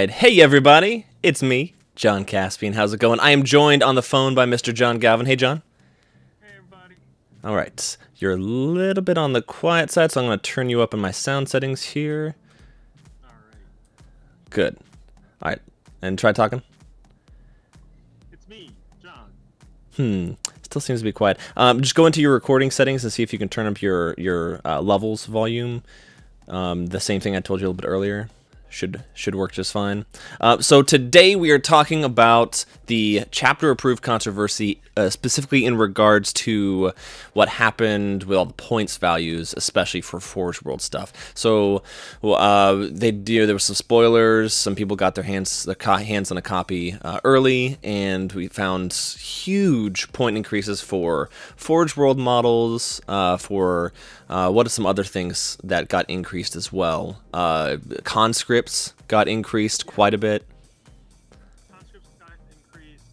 right. Hey, everybody. It's me, John Caspian. How's it going? I am joined on the phone by Mr. John Galvin. Hey, John. Hey, everybody. All right. You're a little bit on the quiet side, so I'm going to turn you up in my sound settings here. All right. Good. All right. And try talking. It's me, John. Still seems to be quiet. Just go into your recording settings and see if you can turn up your levels volume. The same thing I told you a little bit earlier. Should work just fine. So today we are talking about the chapter approved controversy, specifically in regards to what happened with all the points values, especially for Forge World stuff. So there were some spoilers. Some people got their hands on a copy early, and we found huge point increases for Forge World models. What are some other things that got increased as well? Conscripts got increased quite a bit. Conscripts got increased.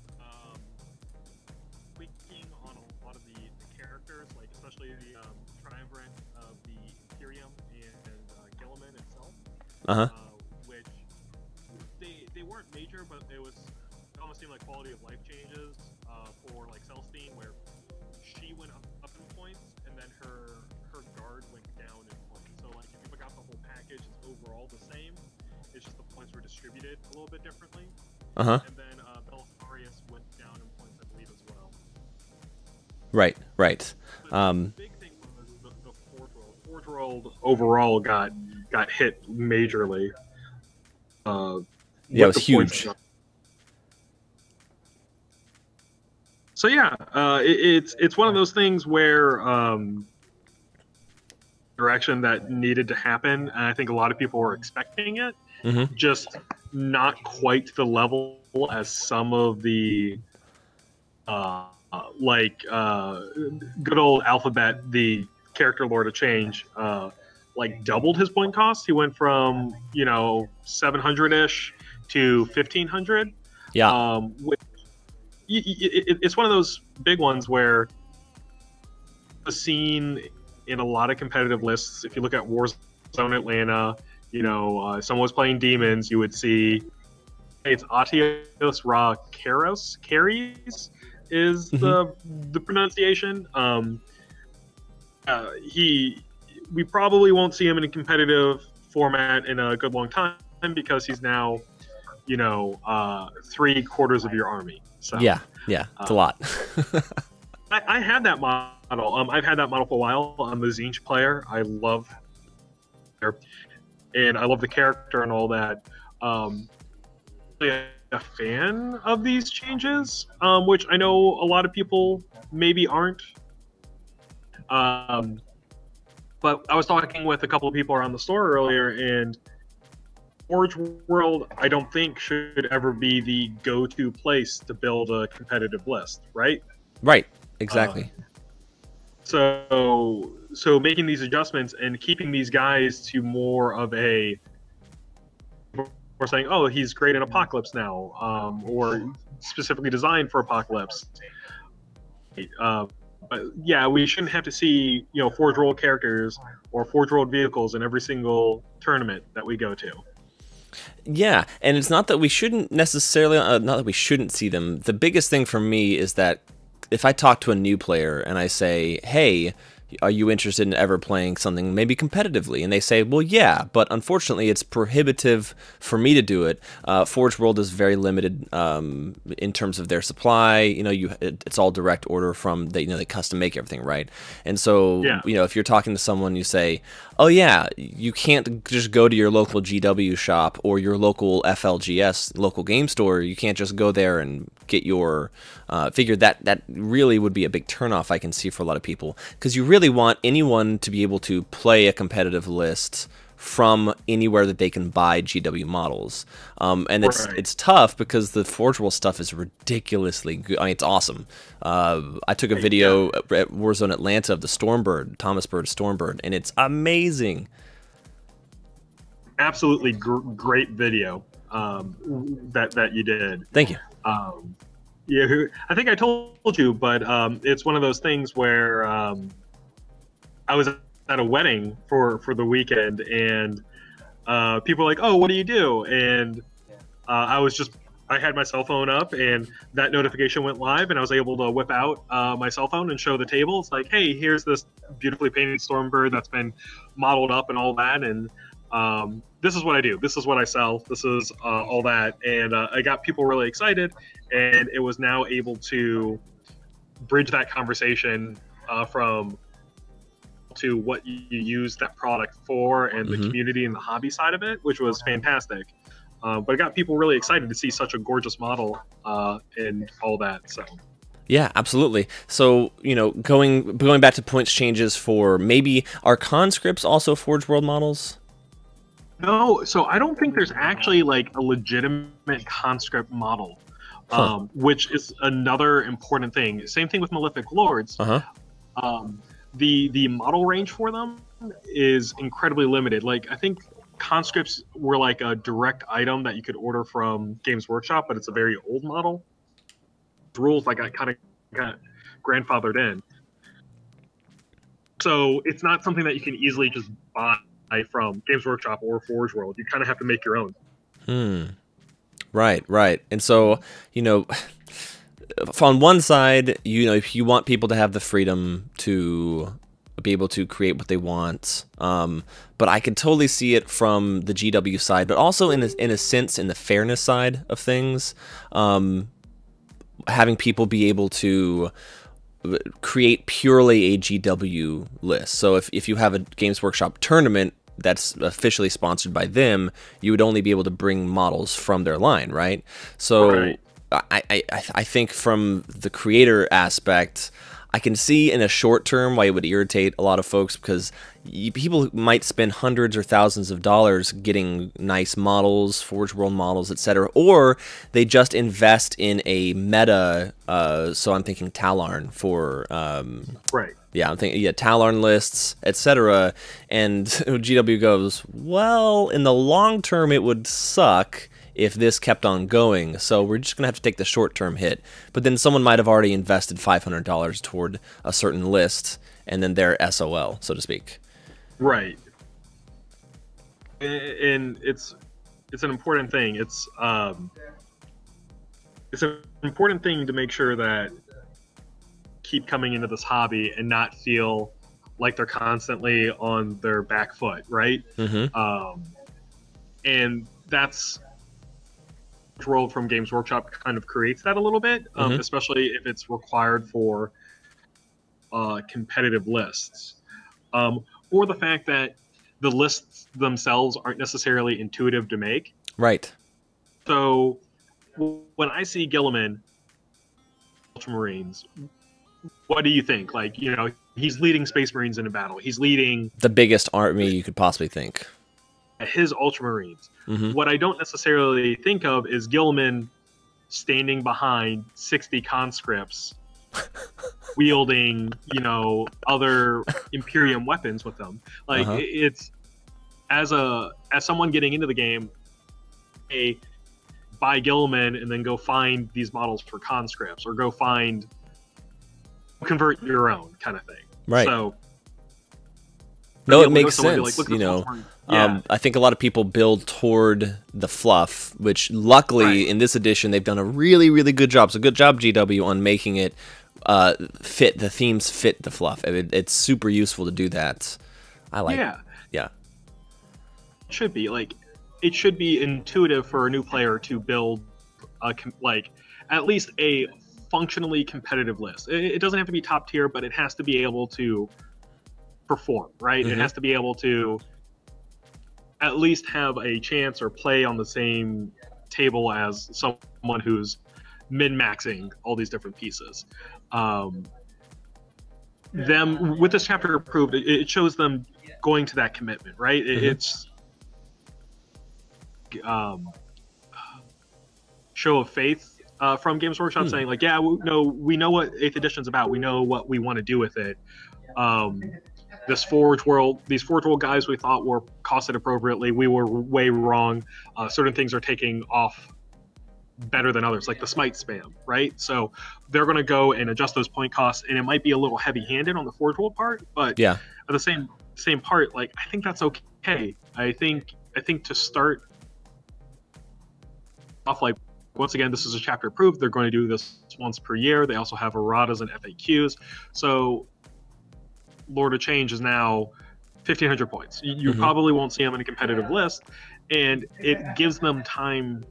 Tweaking on a lot of the characters, like especially the triumvirate of the Imperium and Gilliman itself. Which they weren't major, but it almost seemed like quality of life changes for like Celestine, where she went up in points, and then her guard went down in points. So like if you got the whole package, it's overall the same. It's just the points were distributed a little bit differently. And then Belisarius went down in points, I believe, as well. Right. The big thing was the Forge World. Forge World overall got hit majorly. Yeah, it was huge. So yeah, it's one of those things where direction that needed to happen, and I think a lot of people were expecting it, just not quite to the level as some of the good old Alphabet, the character Lord of Change, like doubled his point cost. He went from 700-ish to 1500. Yeah. It's one of those big ones where the scene in a lot of competitive lists, if you look at Warzone Atlanta, someone was playing demons, you would see it's Atios Ra Karos. Caries is the pronunciation. We probably won't see him in a competitive format in a good long time because he's now 3/4 of your army. So yeah, it's a lot. I had that model. I've had that model for a while. I'm a Zinch player. I love her, and I love the character and all that. A fan of these changes, which I know a lot of people maybe aren't. But I was talking with a couple of people around the store earlier, and Forge World, I don't think, should ever be the go-to place to build a competitive list, right? Right, exactly. So making these adjustments and keeping these guys to more of a, we're saying, oh, he's great in Apocalypse now, or specifically designed for Apocalypse. But yeah, we shouldn't have to see Forge World characters or Forge World vehicles in every single tournament that we go to. Yeah, and it's not that we shouldn't necessarily, not that we shouldn't see them. The biggest thing for me is that if I talk to a new player and I say, hey, are you interested in ever playing something maybe competitively? And they say, well, yeah, but unfortunately it's prohibitive for me to do it. Forge World is very limited in terms of their supply. It's all direct order from they custom make everything, right? And so if you're talking to someone, you say, oh yeah, you can't just go to your local GW shop or your local FLGS local game store. You can't just go there and get your figure. That really would be a big turnoff, I can see, for a lot of people, because you really want anyone to be able to play a competitive list from anywhere that they can buy GW models. And it's tough because the Forge World stuff is ridiculously good. I mean, it's awesome. I took a video at Warzone Atlanta of the Stormbird, Thomas Bird Stormbird, and it's amazing. Absolutely great video that you did. Thank you. Yeah, I think I told you, but it's one of those things where I was at a wedding for the weekend, and people are like, "Oh, what do you do?" And I had my cell phone up, and that notification went live, and I was able to whip out my cell phone and show the table. It's like, hey, here's this beautifully painted Stormbird that's been modeled up and all that, and this is what I do. This is what I sell. This is all that, and I got people really excited, and it was now able to bridge that conversation from to what you use that product for and the community and the hobby side of it, which was fantastic. But it got people really excited to see such a gorgeous model and all that. So, yeah, absolutely. So, you know, going back to points changes for maybe are conscripts also Forge World models? No, so I don't think there's actually like a legitimate conscript model, which is another important thing. Same thing with Malefic Lords. The model range for them is incredibly limited. Like, I think conscripts were like a direct item that you could order from Games Workshop, but it's a very old model. Rules like I kind of got grandfathered in, so it's not something that you can easily just buy from Games Workshop or Forge World. You kind of have to make your own. Right. And so, you know, on one side, you know, if you want people to have the freedom to be able to create what they want, but I could totally see it from the GW side, but also in a sense in the fairness side of things, having people be able to create purely a GW list. So if you have a Games Workshop tournament that's officially sponsored by them, you would only be able to bring models from their line, right? So I think from the creator aspect, I can see in a short term why it would irritate a lot of folks, because people might spend hundreds or thousands of dollars getting nice models, Forge World models, etc., or they just invest in a meta. So I'm thinking Talarn for yeah, I'm thinking Talarn lists, etc. And GW goes, well, in the long term, it would suck if this kept on going, so we're just going to have to take the short-term hit. But then someone might have already invested $500 toward a certain list, and then they're SOL, so to speak. Right. And it's an important thing. It's an important thing to make sure that keep coming into this hobby and not feel like they're constantly on their back foot, right? And that's World from Games Workshop kind of creates that a little bit, especially if it's required for competitive lists, or the fact that the lists themselves aren't necessarily intuitive to make. Right. So when I see Gilliman Ultramarines, what do you think? Like, you know, he's leading Space Marines in a battle. He's leading the biggest army you could possibly think. His Ultramarines. What I don't necessarily think of is Gilliman standing behind 60 conscripts wielding, you know, other Imperium weapons with them. Like, it's as someone getting into the game, buy Gilliman and then go find these models for conscripts, or go convert your own kind of thing. Right. So no, it makes sense. Like, you know, I think a lot of people build toward the fluff, which luckily in this edition they've done a really, really good job. So good job, GW, on making it fit the themes, fit the fluff. It's super useful to do that. I like. Yeah. It should be like, it should be intuitive for a new player to build like at least a functionally competitive list. It doesn't have to be top tier, but it has to be able to perform, right? It has to be able to at least have a chance or play on the same table as someone who's min-maxing all these different pieces. Them with this chapter approved, it shows them going to that commitment, right? It's show of faith from Games Workshop saying like, yeah, we know what 8th edition's about. We know what we want to do with it. These Forge World guys we thought were costed appropriately. We were way wrong. Certain things are taking off better than others, like the smite spam, right? So they're going to go and adjust those point costs, and it might be a little heavy-handed on the Forge World part, but at the same part, like, I think that's okay. I think to start off like once again, this is a chapter approved. They're going to do this once per year. They also have erratas and FAQs. So Lord of Change is now 1,500 points. You probably won't see them in a competitive list, and it gives them time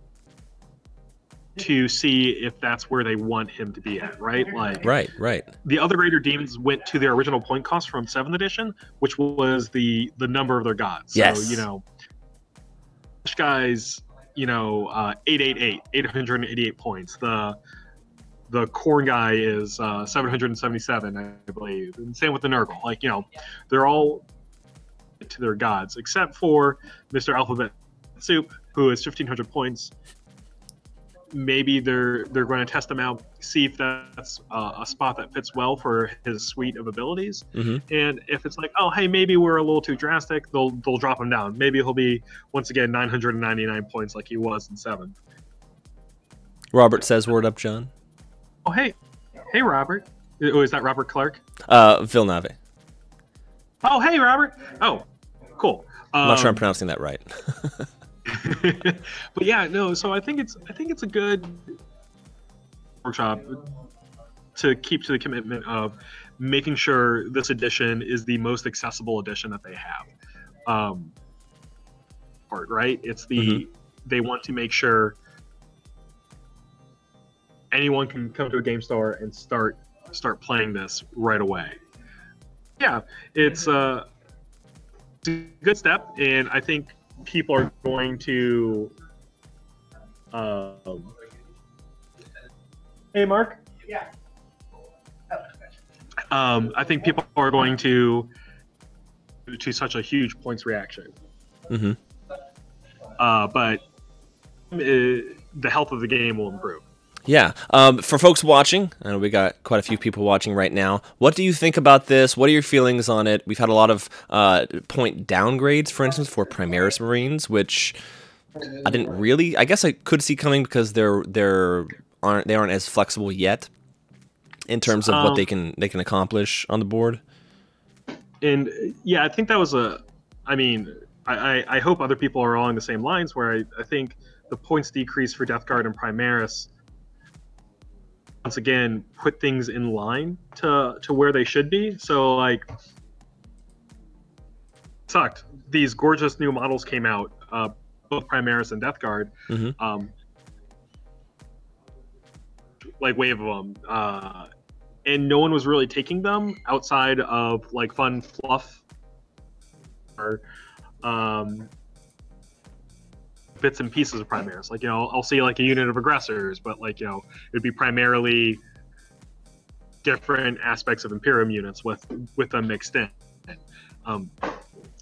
to see if that's where they want him to be at, right? Like, right. The other Greater Demons went to their original point cost from 7th edition, which was the number of their gods. Yes. So, you know, this guy's, you know, 888 points. The Corn guy is 777, I believe. And same with the Nurgle. Like, you know, they're all to their gods, except for Mr. Alphabet Soup, who is 1,500 points. Maybe they're going to test him out, see if that's a spot that fits well for his suite of abilities. And if it's like, oh, hey, maybe we're a little too drastic, they'll drop him down. Maybe he'll be, once again, 999 points like he was in 7th. Robert says, word up, John. Oh, hey, Robert. Oh, is that Robert Clark? Villeneuve. Oh, hey, Robert. Oh, cool. I'm not sure I'm pronouncing that right. But yeah, no. So I think it's a good workshop to keep to the commitment of making sure this edition is the most accessible edition that they have. Part right. It's the they want to make sure anyone can come to a game store and start playing this right away. Yeah, it's a good step, and I think people are going to. Hey, Mark. Yeah. I think people are going to such a huge points reaction. But the health of the game will improve. Yeah. For folks watching, I know we got quite a few people watching right now. What do you think about this? What are your feelings on it? We've had a lot of point downgrades, for instance, for Primaris Marines, which I didn't really. I guess I could see coming because they aren't as flexible yet in terms of what they can accomplish on the board. And yeah, I think that was a. I mean, I hope other people are along the same lines. Where I think the points decrease for Death Guard and Primaris once again put things in line to where they should be. So like, sucked. These gorgeous new models came out, both Primaris and Death Guard. Like wave of them, and no one was really taking them outside of like fun fluff or bits and pieces of Primaris. Like, you know, I'll see like a unit of aggressors, but like, you know, it'd be primarily different aspects of Imperium units with them mixed in. I'm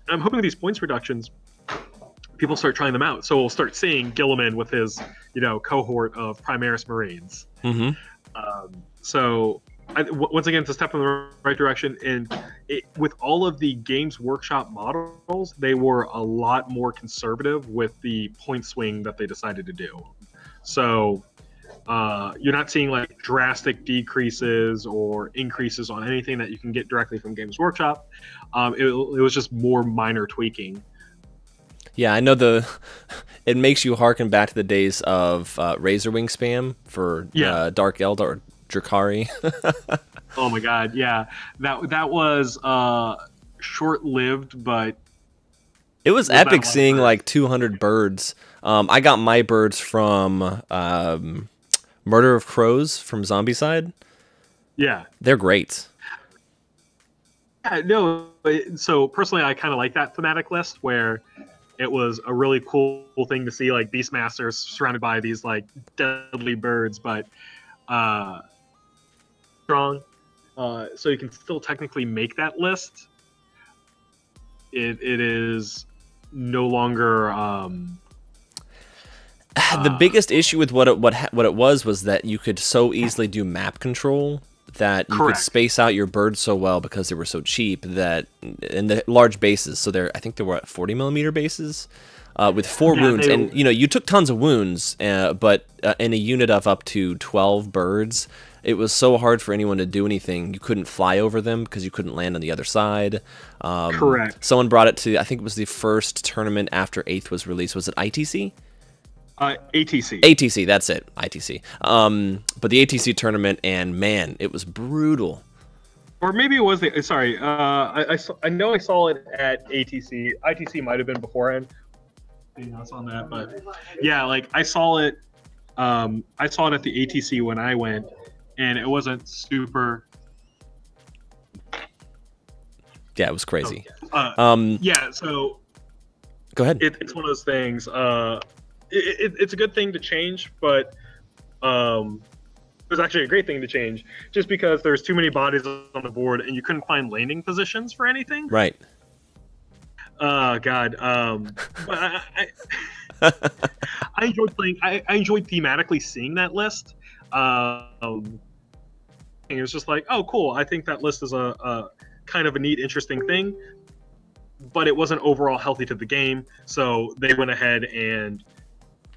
hoping these points reductions, people start trying them out. So we'll start seeing Gilliman with his, you know, cohort of Primaris Marines. So once again, it's a step in the right direction. And with all of the Games Workshop models, they were a lot more conservative with the point swing that they decided to do. So you're not seeing like drastic decreases or increases on anything that you can get directly from Games Workshop. It was just more minor tweaking. Yeah, I know it makes you harken back to the days of Razor Wing spam for Dark Eldar or Drakari. Oh my god, yeah. That was short-lived, but it was epic seeing like 200 birds. I got my birds from Murder of Crows from Zombicide. Yeah. They're great. Yeah, no, so personally I kind of like that thematic list where it was a really cool thing to see like Beastmasters surrounded by these like deadly birds, but strong. So you can still technically make that list. It is no longer. The biggest issue with what it was that you could so easily do map control that you could space out your birds so well because they were so cheap that in the large bases. So I think there were 40mm bases with 4 wounds, and you know you took tons of wounds, but in a unit of up to 12 birds, it was so hard for anyone to do anything. You couldn't fly over them because you couldn't land on the other side. Correct. Someone brought it to, I think it was the first tournament after 8th was released. Was it ITC? ATC. ATC, that's it. ITC. But the ATC tournament, and man, it was brutal. Or maybe it was the. Sorry, I know I saw it at ATC. ITC might have been beforehand. Notes on that, but yeah, like I saw it. I saw it at the ATC when I went, and it wasn't super. Yeah, it was crazy. Yeah, so go ahead. It's one of those things. It's a good thing to change, but it was actually a great thing to change, just because there's too many bodies on the board and you couldn't find landing positions for anything. Right. God. But I enjoyed playing. I enjoyed thematically seeing that list. And it was just like, oh, cool. I think that list is a kind of a neat, interesting thing. But it wasn't overall healthy to the game, so they went ahead and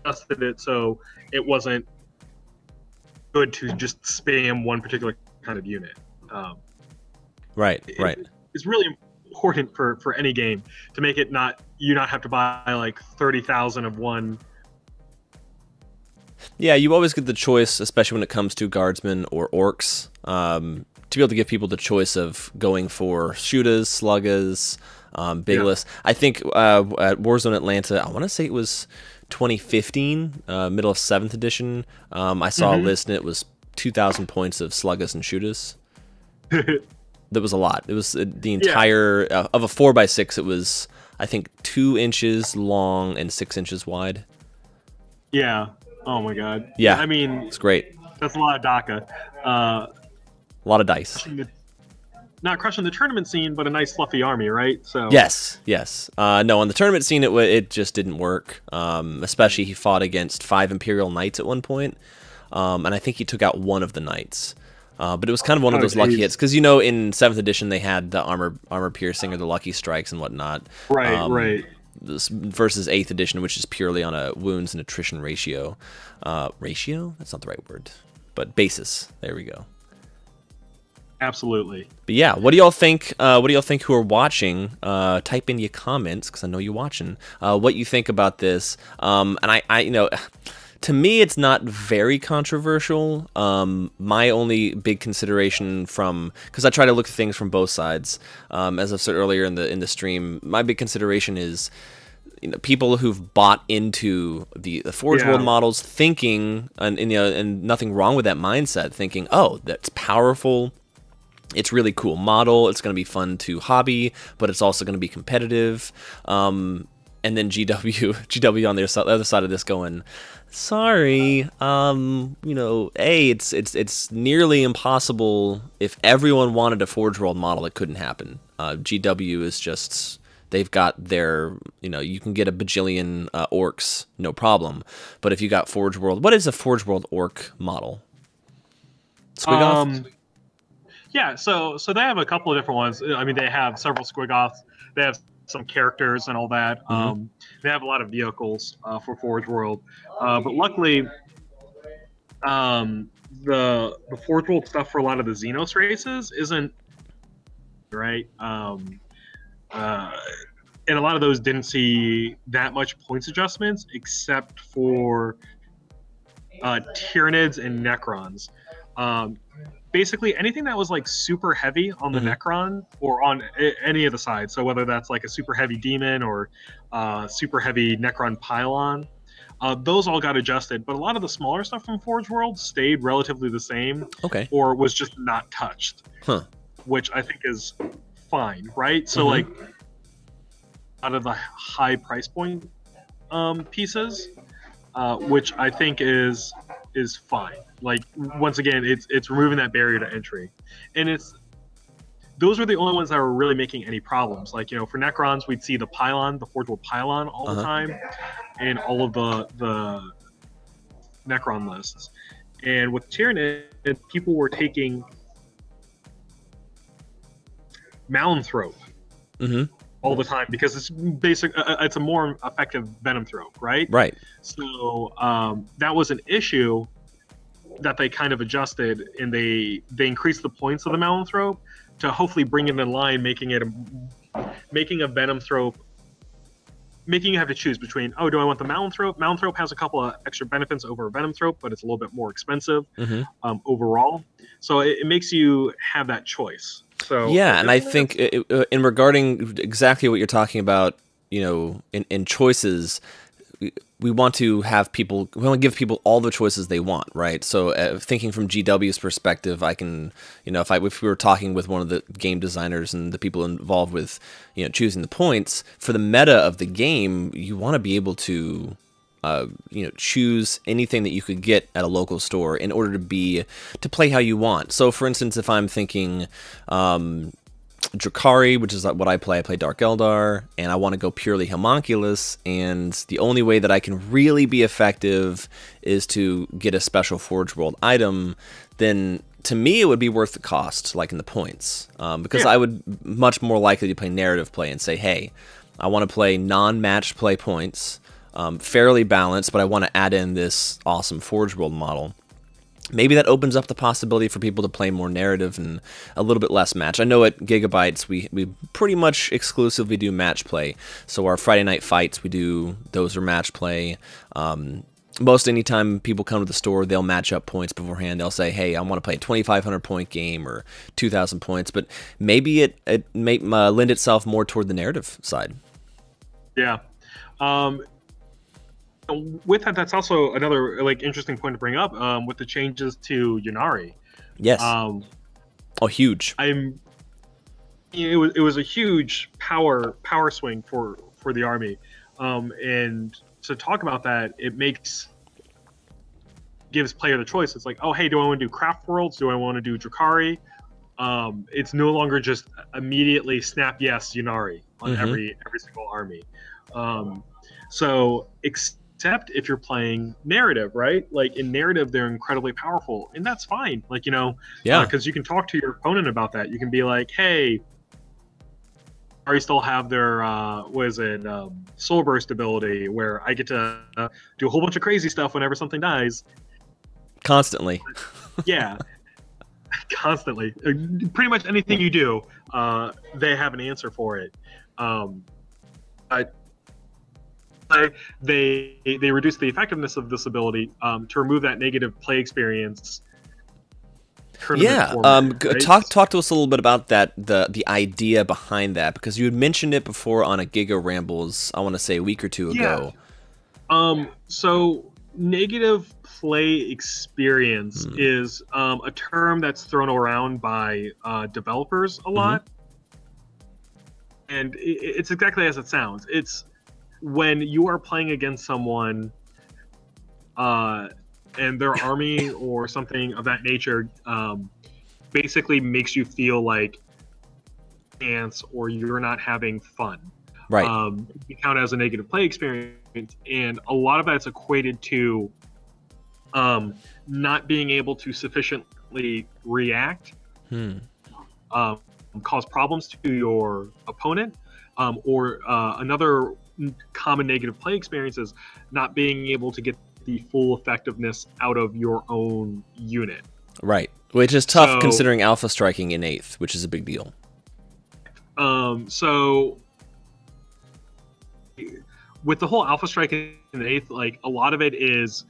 adjusted it so it wasn't good to just spam one particular kind of unit. Right. It's really important for any game to make it not have to buy like 30,000 of one. Yeah, you always get the choice, especially when it comes to guardsmen or orcs, to be able to give people the choice of going for shootas, sluggas, big list. I think at Warzone Atlanta, I want to say it was 2015, middle of 7th edition, I saw a list and it was 2,000 points of sluggas and shootas. That was a lot. It was the entire of a 4x6. It was, I think, 2 inches long and 6 inches wide. Yeah. Oh my god. Yeah. I mean, it's great. That's a lot of DACA. A lot of dice. Not crushing the tournament scene, but a nice fluffy army, right? So yes. No, on the tournament scene, it just didn't work. Especially he fought against 5 Imperial Knights at one point, and I think he took out one of the Knights. But it was kind of one of those lucky hits, because in 7th edition they had the armor piercing or the lucky strikes and whatnot. Right. Versus 8th edition, which is purely on a wounds and attrition ratio. Ratio? That's not the right word, but basis. There we go. Absolutely. But yeah, what do y'all think? What do y'all think who are watching? Type in your comments, because I know you're watching. What you think about this? And I to me, it's not very controversial. My only big consideration because I try to look at things from both sides. As I've said earlier in the stream, my big consideration is people who've bought into the Forge World models, thinking and nothing wrong with that mindset, thinking, oh, that's powerful. It's really cool model. It's going to be fun to hobby, but it's also going to be competitive. And then GW on the other side of this going, sorry, it's nearly impossible. If everyone wanted a Forge World model, it couldn't happen. GW is just, they've got their, you can get a bajillion orcs, no problem. But if you got Forge World, what is a Forge World orc model? Squig-off? Yeah, so they have a couple of different ones. I mean, they have several Squig-offs. They have some characters and all that. They have a lot of vehicles for Forge World, but luckily, the Forge World stuff for a lot of the Xenos races isn't right. And a lot of those didn't see that much points adjustments, except for Tyranids and Necrons. Basically anything that was like super heavy on the Necron or on any of the sides. So whether that's like a super heavy demon or super heavy Necron pylon, those all got adjusted. But a lot of the smaller stuff from Forge World stayed relatively the same, or was just not touched, which I think is fine, right? So like out of the high price point pieces, which I think is fine. Like, once again, it's removing that barrier to entry, and those were the only ones that were really making any problems. Like, for Necrons, we'd see the pylon, the Forge World pylon, all the time, and all of the Necron lists. And with Tyranid, people were taking Malumthrope all the time because it's it's a more effective Venom Thrope, right? Right. So that was an issue that they kind of adjusted, and they increased the points of the Malumthrope to hopefully bring it in line, making a Venom Thrope, making you have to choose between, oh, do I want the Mallanthrope? Mallanthrope has a couple of extra benefits over Venomthrope, but it's a little bit more expensive overall. So it makes you have that choice. So yeah, and I think in regarding exactly what you're talking about, you know, in choices, we want to have people, we want to give people all the choices they want, right? So thinking from GW's perspective, I can, you know, if we were talking with one of the game designers and the people involved with, you know, choosing the points for the meta of the game, you want to be able to, you know, choose anything that you could get at a local store in order to play how you want. So, for instance, if I'm thinking Drakari, which is what I play Dark Eldar, and I want to go purely homunculus, and the only way that I can really be effective is to get a special Forge World item, then to me it would be worth the cost, like in the points, because I would much more likely to play narrative play and say, hey, I want to play non-match play points, fairly balanced, but I want to add in this awesome Forge World model. Maybe that opens up the possibility for people to play more narrative and a little bit less match. I know at Gigabytes we pretty much exclusively do match play. So our Friday night fights, those are match play. Most anytime people come to the store, they'll match up points beforehand. They'll say, hey, I want to play a 2,500 point game or 2,000 points. But maybe it may lend itself more toward the narrative side. Yeah. With that, that's also another like interesting point to bring up with the changes to Ynnari. Yes. Oh, huge. It was a huge power swing for the army, and to talk about that, gives player the choice. It's like, oh, hey, do I want to do craft worlds? Do I want to do Drakari? It's no longer just immediately snap yes Ynnari on every single army. So except if you're playing narrative, right? Like in narrative, they're incredibly powerful, and that's fine. Like, you know, because you can talk to your opponent about that. You can be like, hey, I still have their soul burst ability where I get to do a whole bunch of crazy stuff whenever something dies. Constantly. Yeah. Constantly. Pretty much anything you do, they have an answer for it. They reduce the effectiveness of this ability to remove that negative play experience. Yeah, right? Talk to us a little bit about that, the idea behind that, because you had mentioned it before on a Giga Rambles, I want to say a week or two ago. So negative play experience is a term that's thrown around by developers a lot, and it's exactly as it sounds. It's when you are playing against someone and their army or something of that nature basically makes you feel like ants or you're not having fun. Right. You count it as a negative play experience, and a lot of that's equated to not being able to sufficiently react, cause problems to your opponent, or another common negative play experience is not being able to get the full effectiveness out of your own unit. Right, which is tough considering alpha striking in 8th, which is a big deal. So with the whole alpha strike in 8th, like a lot of it is,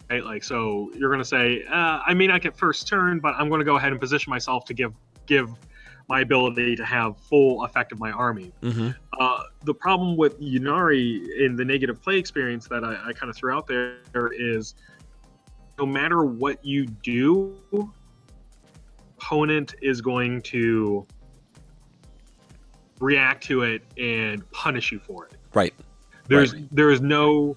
right, like, so you're going to say, I may not get first turn, but I'm going to go ahead and position myself to give my ability to have full effect of my army. The problem with Ynnari in the negative play experience that I kind of threw out there is no matter what you do, opponent is going to react to it and punish you for it. Right. There is no,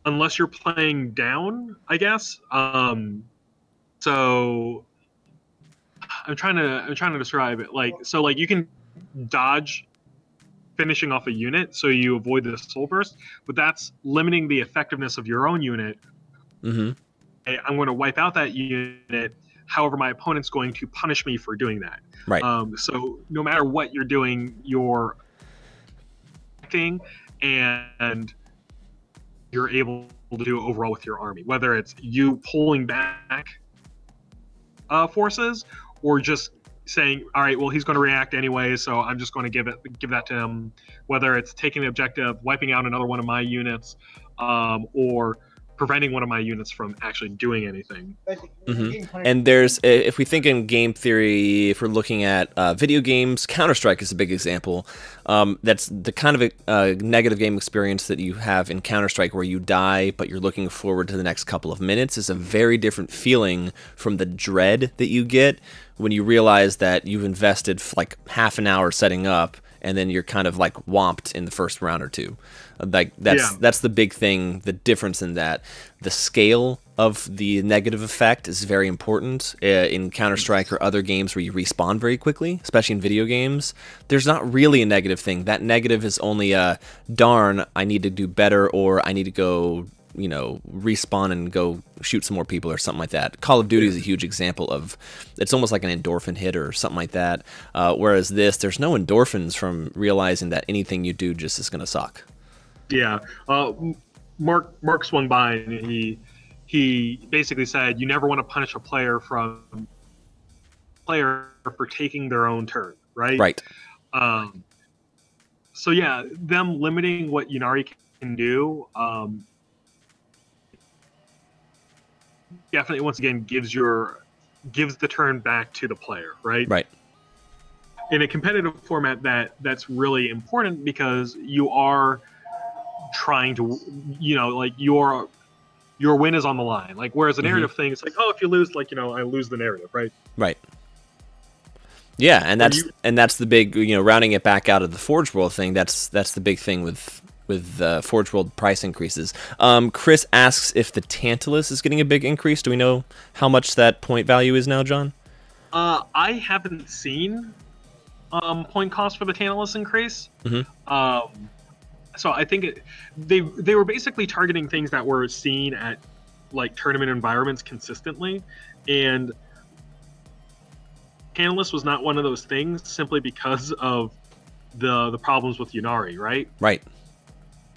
unless you're playing down, I guess. So I'm trying to describe it. Like, so like you can dodge finishing off a unit so you avoid the soul burst, but that's limiting the effectiveness of your own unit. I'm going to wipe out that unit. However, my opponent's going to punish me for doing that. Right. So no matter what you're doing, you're acting and you're able to do overall with your army, whether it's you pulling back forces or just saying, all right, well, he's going to react anyway, so I'm just going to give that to him, whether it's taking the objective, wiping out another one of my units, or preventing one of my units from actually doing anything. And there's, if we think in game theory, if we're looking at video games, Counter-Strike is a big example. That's the kind of a negative game experience that you have in Counter-Strike where you die, but you're looking forward to the next couple of minutes is a very different feeling from the dread that you get when you realize that you've invested like half an hour setting up and then you're kind of like whomped in the first round or two. Like that's the big thing, the difference in that. The scale of the negative effect is very important in Counter-Strike or other games where you respawn very quickly, especially in video games. There's not really a negative thing. That negative is only a, darn, I need to do better, or I need to go, you know, respawn and go shoot some more people or something like that. Call of Duty is a huge example of, it's almost like an endorphin hit or something like that. Whereas this, there's no endorphins from realizing that anything you do just is going to suck. Yeah. Mark swung by and he basically said, you never want to punish a player for taking their own turn, right? Right. So yeah, them limiting what Yunari can do, definitely once again gives the turn back to the player, right? Right. In a competitive format, that's really important because you are trying to, you know, like your win is on the line. Like whereas a narrative thing, it's like, oh, if you lose, like, you know, I lose the narrative, right? Right. Yeah, and that's the big, you know, rounding it back out of the Forge World thing. That's the big thing with Forge World price increases. Chris asks if the Tantalus is getting a big increase. Do we know how much that point value is now, John? I haven't seen point cost for the Tantalus increase. So I think they were basically targeting things that were seen at like tournament environments consistently, and Tantalus was not one of those things simply because of the problems with Yunari, right? Right.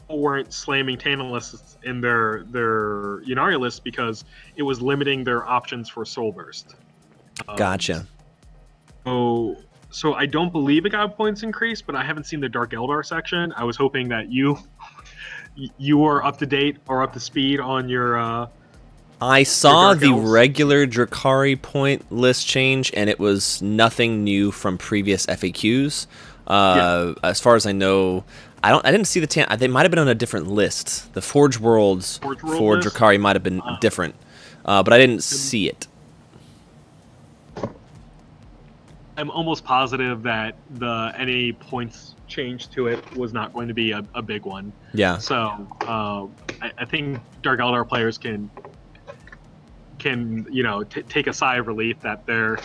People weren't slamming Tantalus in their Yunari list because it was limiting their options for Soul Burst. Gotcha. So I don't believe it got points increase, but I haven't seen the Dark Eldar section. I was hoping that you were up to date or up to speed on your. I saw the regular Drakari point list change, and it was nothing new from previous FAQs. As far as I know, I didn't see they might have been on a different list. The Forge Worlds for Drakari might have been different, but I didn't see it. I'm almost positive that any points change to it was not going to be a big one. Yeah. So I think Dark Eldar players can you know take a sigh of relief that their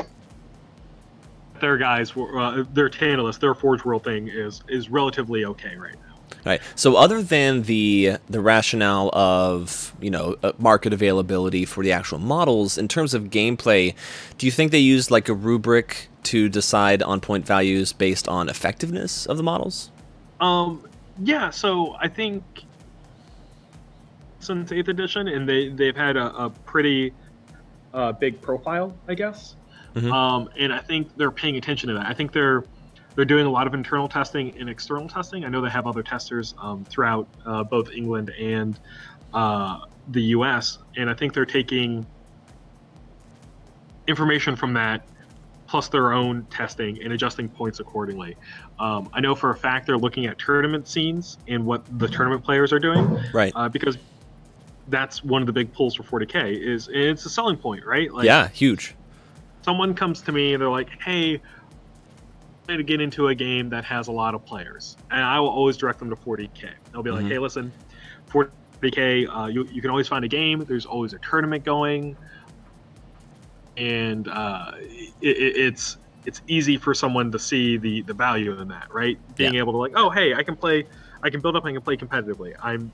guys their Tantalus, their Forge World thing is relatively okay right now. Right. So other than the rationale of, you know, market availability for the actual models, in terms of gameplay, do you think they used like a rubric to decide on point values based on effectiveness of the models? Yeah. So I think since 8th edition, and they've had a pretty big profile, I guess. And I think they're paying attention to that. I think they're doing a lot of internal testing and external testing. I know they have other testers throughout both England and the US, and I think they're taking information from that plus their own testing and adjusting points accordingly. I know for a fact they're looking at tournament scenes and what the tournament players are doing, right? Because that's one of the big pulls for 40K it's a selling point, right? Like, yeah, huge. Someone comes to me and they're like, hey, to get into a game that has a lot of players, and I will always direct them to 40K. They'll be like, hey, listen, 40K, you can always find a game, there's always a tournament going, and it's easy for someone to see the value in that, right? Being able to like, oh, hey, I can build up, I can play competitively.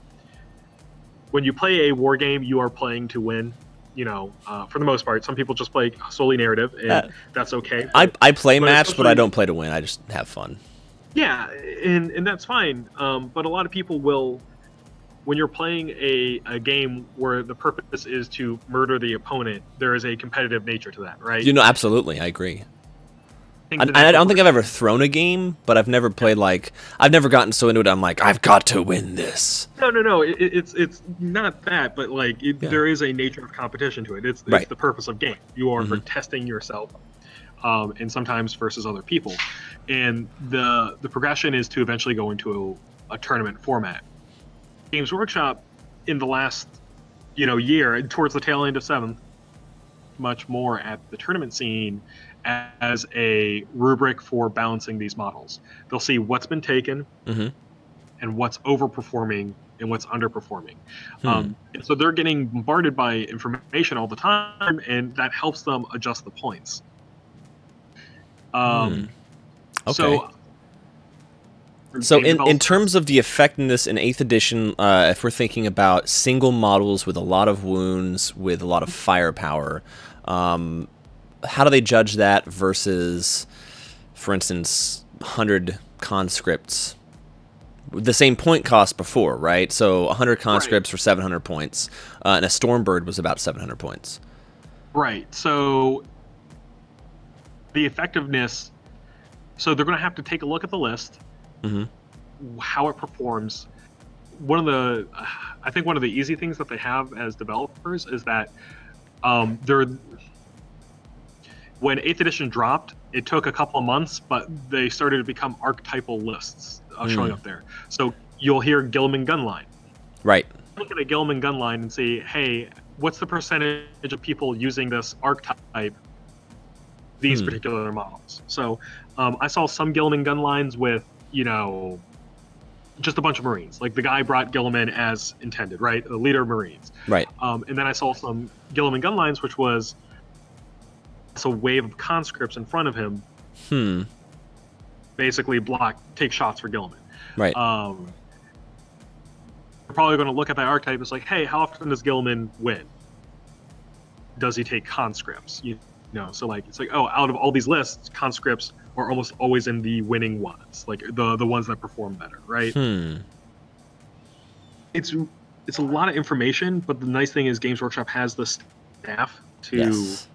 When you play a war game, you are playing to win. You know, for the most part, some people just play solely narrative, and that's okay. I play match, but I don't play to win. I just have fun. Yeah, and that's fine. But a lot of people will, when you're playing a game where the purpose is to murder the opponent, there is a competitive nature to that, right? You know, absolutely, I agree. Things in I that don't think I've proportion. ever thrown a game, but I've never played like I've never gotten so into it. I'm like, I've got to win this. No. It's not that, but like Yeah. there is a nature of competition to it. It's Right. the purpose of game. You are Hmm. testing yourself, and sometimes versus other people, and the progression is to eventually go into a tournament format. Games Workshop, in the last year, towards the tail end of seventh, much more at the tournament scene as a rubric for balancing these models. They'll see what's been taken Hmm. and what's overperforming and what's underperforming. Hmm. And so they're getting bombarded by information all the time, and that helps them adjust the points. Hmm. Okay. So So game in developers, terms of the effectiveness in 8th edition, if we're thinking about single models with a lot of wounds, with a lot of firepower, um, how do they judge that versus, for instance, 100 conscripts? The same point cost before, right? So 100 right, conscripts for 700 points, and a Stormbird was about 700 points. right. So the effectiveness. So they're going to have to take a look at the list, Hmm. how it performs. I think one of the easy things that they have as developers is that they're when 8th edition dropped, it took a couple of months, but they started to become archetypal lists showing Mm. up there. So you'll hear Gilman Gunline. Right. Look at a Gilman Gunline and see, hey, what's the percentage of people using this archetype, these Hmm. particular models? So I saw some Gilman Gunlines with, just a bunch of Marines. Like the guy brought Gilliman as intended, right? The leader of Marines. Right. And then I saw some Gilliman Gunlines, which was a wave of conscripts in front of him, Hmm. basically take shots for Gilliman. Right. We're probably going to look at that archetype as like, hey, how often does Gilliman win? Does he take conscripts? So like it's like, oh, out of all these lists, conscripts are almost always in the winning ones, like the ones that perform better, right? Hmm. It's a lot of information, but the nice thing is Games Workshop has the staff to Yes.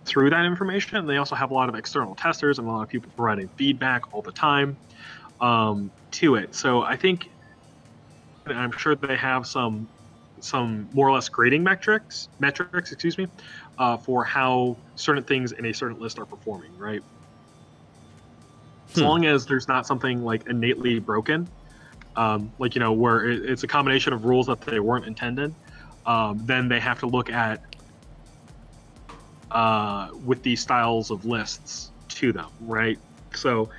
through that information. And they also have a lot of external testers and a lot of people providing feedback all the time to it. So I think, and I'm sure they have some more or less grading metrics, excuse me, for how certain things in a certain list are performing, right? As Hmm. long as there's not something like innately broken, like where it's a combination of rules that they weren't intended, then they have to look at with these styles of lists to them, right? So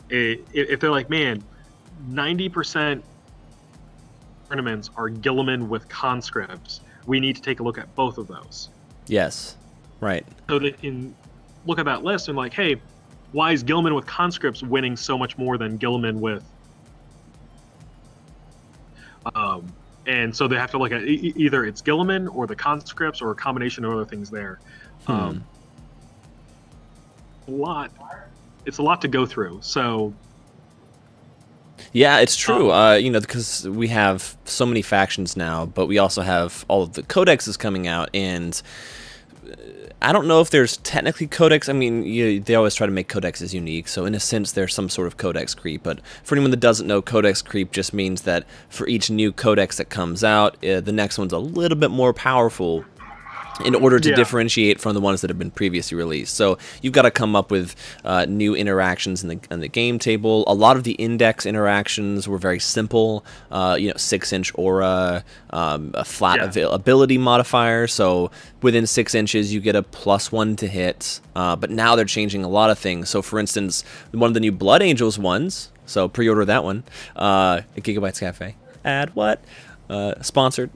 if they're like, man, 90% tournaments are Gilliman with conscripts, we need to take a look at both of those. Yes. Right. So they can look at that list and like, hey, why is Gilliman with conscripts winning so much more than Gilliman with and so they have to look at either it's Gilliman or the conscripts or a combination of other things there. Hmm. It's a lot to go through. So Yeah, it's true. Because we have so many factions now, but we also have all of the codexes coming out, and I don't know if there's technically codex. I mean, they always try to make codexes unique, so in a sense, there's some sort of codex creep. But for anyone that doesn't know, codex creep just means that for each new codex that comes out, the next one's a little bit more powerful in order to yeah, differentiate from the ones that have been previously released. So you've got to come up with new interactions in the game table. A lot of the index interactions were very simple. 6-inch aura, a flat ability modifier. So within 6 inches, you get a +1 to hit. But now they're changing a lot of things. So for instance, one of the new Blood Angels ones. So pre-order that one at Gigabytes Cafe. Add what? Sponsored.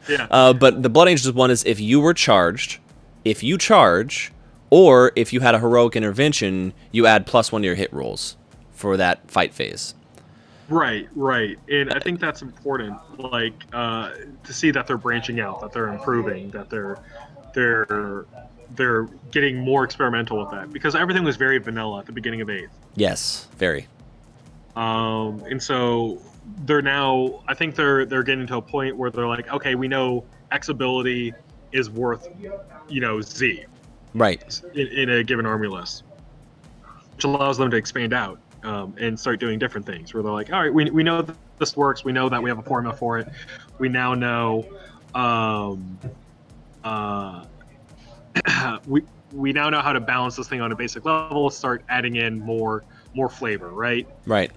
yeah, But the Blood Angels one is if you were charged, if you charge, or if you had a heroic intervention, you add +1 to your hit rolls for that fight phase. right. And I think that's important, like to see that they're branching out, that they're improving, that they're getting more experimental with that, because everything was very vanilla at the beginning of 8th. Yes, very. And so I think they're getting to a point where they're like, okay, we know X ability is worth Z Right. in a given army list. which allows them to expand out and start doing different things. Where they're like, all right, we know that this works. We know that we have a formula for it. We now know we now know how to balance this thing on a basic level. Let's start adding in more flavor, right? Right.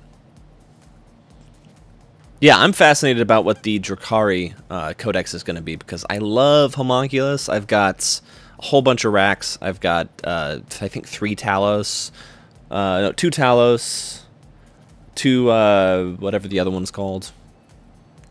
Yeah, I'm fascinated about what the Drakari codex is going to be, because I love Homunculus. I've got a whole bunch of racks. I've got, I think, 3 Talos. No, 2 Talos. 2, whatever the other one's called.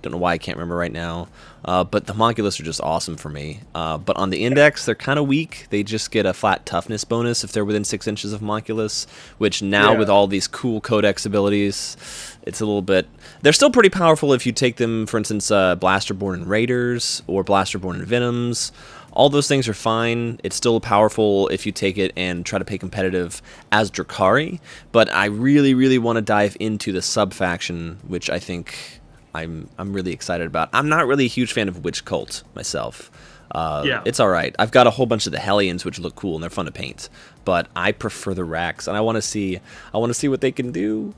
Don't know why I can't remember right now. But the Homunculus are just awesome for me. But on the Index, they're kind of weak. They just get a flat toughness bonus if they're within 6 inches of Homunculus, which now with all these cool codex abilities, it's a little bit... They're still pretty powerful if you take them, for instance, Blasterborn and Raiders, or Blasterborn and Venoms. All those things are fine. It's still powerful if you take it and try to play competitive as Drakari. But I really, really want to dive into the sub-faction, which I think... I'm really excited about. I'm not really a huge fan of Witch Cult myself. It's all right. I've got a whole bunch of the Hellions, which look cool and they're fun to paint. But I prefer the racks, and I want to see what they can do.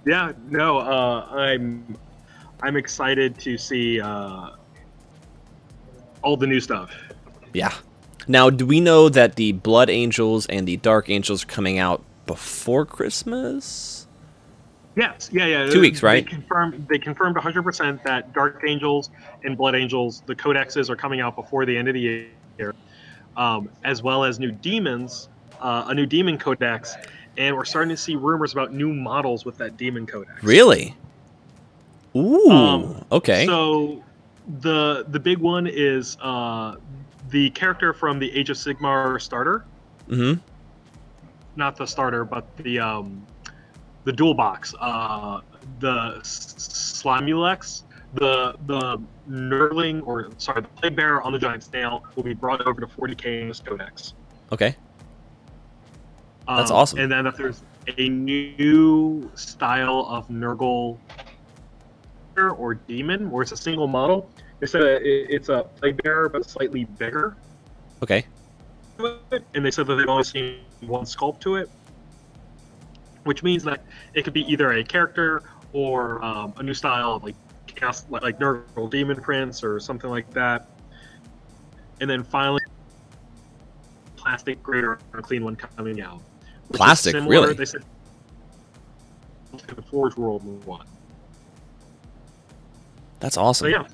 Yeah, no, I'm excited to see all the new stuff. Yeah. Now, do we know that the Blood Angels and the Dark Angels are coming out before Christmas? Yes, yeah. 2 weeks, right? They confirmed 100% that Dark Angels and Blood Angels, the codexes, are coming out before the end of the year, as well as new demons, a new demon codex, and we're starting to see rumors about new models with that demon codex. Really? Ooh, okay. So the big one is the character from the Age of Sigmar starter. Mm-hmm. Not the starter, but the dual box, the Slimulex, the Nurgling, or sorry, the Plague Bearer on the Giant Snail will be brought over to 40k in this codex. Okay. That's awesome. And then if there's a new style of Nurgle or demon, where it's a single model, they said it's a Plague Bearer but slightly bigger. Okay. And they said that they've only seen one sculpt to it, which means that it could be either a character or a new style of like Nurgle Demon Prince or something like that. And then finally, plastic greater clean one coming out. Plastic, really? They said the Forge World one. That's awesome. So, yeah.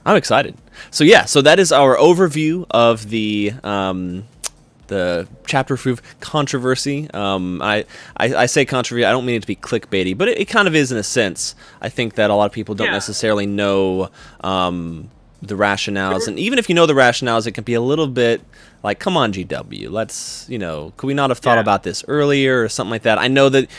I'm excited. So yeah, so that is our overview of the chapter proof controversy. I say controversy. I don't mean it to be clickbaity, but it kind of is in a sense. I think that a lot of people don't necessarily know the rationales, and even if you know the rationales, it can be a little bit like, come on, GW, let's, could we not have thought about this earlier or something like that? I know that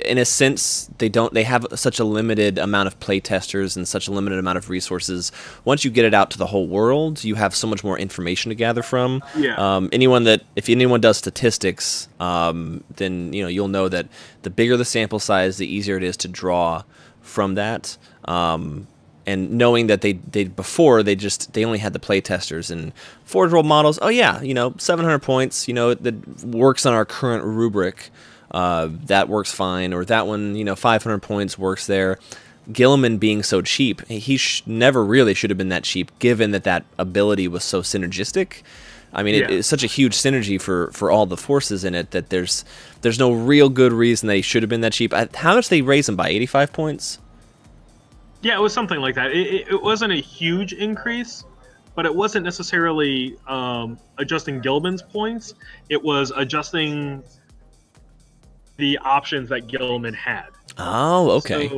in a sense they have such a limited amount of play testers and such a limited amount of resources. Once you get it out to the whole world, you have so much more information to gather from. If anyone does statistics, then you'll know that the bigger the sample size, the easier it is to draw from that. And knowing that they only had the play testers and Forge World models. Oh yeah, 700 points. That works on our current rubric. That works fine, or that one, 500 points works there. Gilliman being so cheap, he never really should have been that cheap, given that ability was so synergistic. I mean, it's such a huge synergy for all the forces in it that there's no real good reason that he should have been that cheap. How much they raise him by? 85 points? Yeah, it was something like that. It wasn't a huge increase, but it wasn't necessarily adjusting Gilliman's points. It was adjusting the options that Gilliman had. Oh, okay.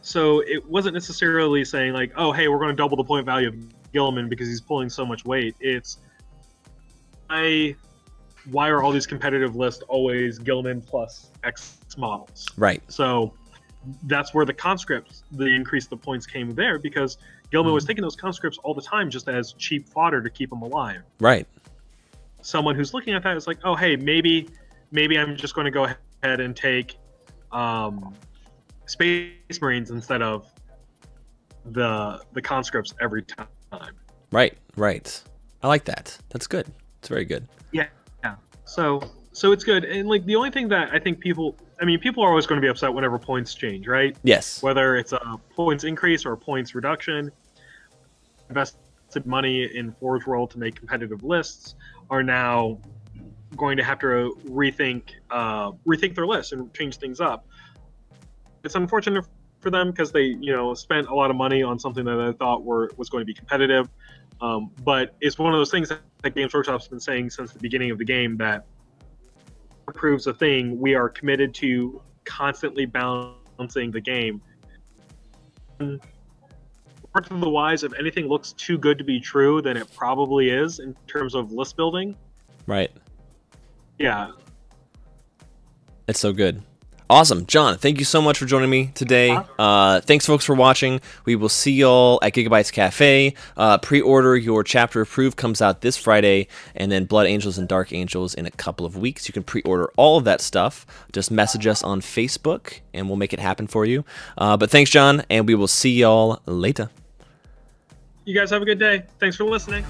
So it wasn't necessarily saying like, oh, hey, we're going to double the point value of Gilliman because he's pulling so much weight. It's why are all these competitive lists always Gilliman plus X models? Right. So that's where the conscripts, the increase the points came there, because Gilliman was taking those conscripts all the time just as cheap fodder to keep them alive. Right. Someone who's looking at that is like, oh, hey, maybe I'm just going to go ahead and take Space Marines instead of the conscripts every time. Right. I like that. That's good. It's very good. Yeah. So So it's good, and like the only thing that I think people are always going to be upset whenever points change, right? Yes. Whether it's a points increase or a points reduction. Invested money in Forge World to make competitive lists are now going to have to rethink their list and change things up. It's unfortunate for them because they spent a lot of money on something that I thought was going to be competitive. But it's one of those things that Games Workshop's been saying since the beginning of the game, that proves a thing. We are committed to constantly balancing the game. Word to the wise, if anything looks too good to be true, then it probably is in terms of list building. Right. Yeah. It's so good. Awesome. John, thank you so much for joining me today. Thanks, folks, for watching. We will see y'all at Gigabytes Cafe. Pre-order your Chapter Approved, comes out this Friday, and then Blood Angels and Dark Angels in a couple of weeks. You can pre-order all of that stuff. Just message us on Facebook, and we'll make it happen for you. But thanks, John, and we will see y'all later. You guys have a good day. Thanks for listening.